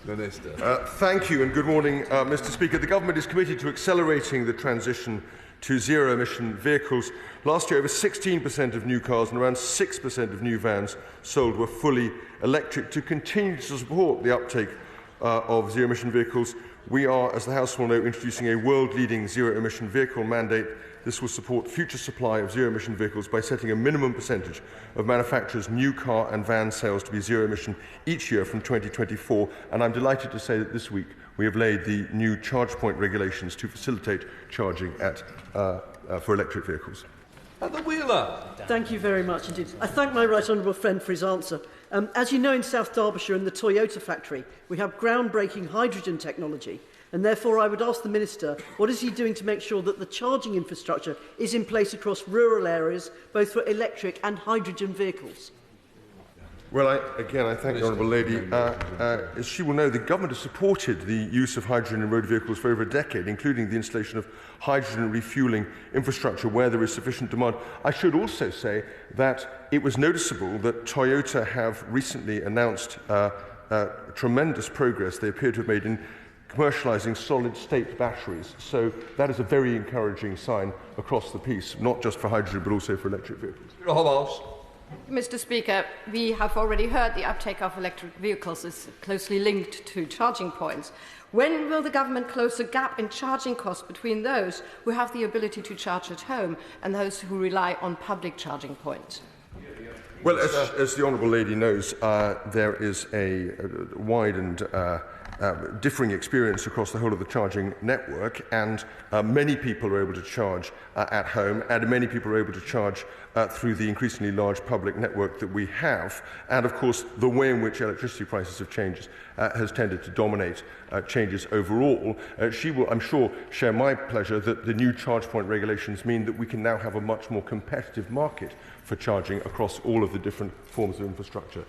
Minister. Thank you and good morning, Mr Speaker. The Government is committed to accelerating the transition to zero-emission vehicles. Last year, over 16% of new cars and around 6% of new vans sold were fully electric. To continue to support the uptake of zero-emission vehicles, we are, as the House will know, introducing a world-leading zero-emission vehicle mandate. This will support future supply of zero-emission vehicles by setting a minimum percentage of manufacturers' new car and van sales to be zero-emission each year from 2024. And I'm delighted to say that this week we have laid the new charge point regulations to facilitate charging for electric vehicles. At the Wheeler. Thank you very much indeed. I thank my right honourable friend for his answer. As you know, in South Derbyshire, in the Toyota factory, we have groundbreaking hydrogen technology, and therefore I would ask the Minister, what is he doing to make sure that the charging infrastructure is in place across rural areas, both for electric and hydrogen vehicles? Well, I thank the Honourable Lady. As she will know, the Government has supported the use of hydrogen in road vehicles for over a decade, including the installation of hydrogen refuelling infrastructure where there is sufficient demand. I should also say that it was noticeable that Toyota have recently announced tremendous progress they appear to have made in commercialising solid-state batteries. So that is a very encouraging sign across the piece, not just for hydrogen but also for electric vehicles. Mr Speaker, we have already heard the uptake of electric vehicles is closely linked to charging points. When will the Government close the gap in charging costs between those who have the ability to charge at home and those who rely on public charging points? Well, as the Honourable Lady knows, there is a wide and differing experience across the whole of the charging network, and many people are able to charge at home, and many people are able to charge through the increasingly large public network that we have. And of course, the way in which electricity prices have changed has tended to dominate changes overall. She will, I'm sure, share my pleasure that the new charge point regulations mean that we can now have a much more competitive market for charging across all of the different forms of infrastructure.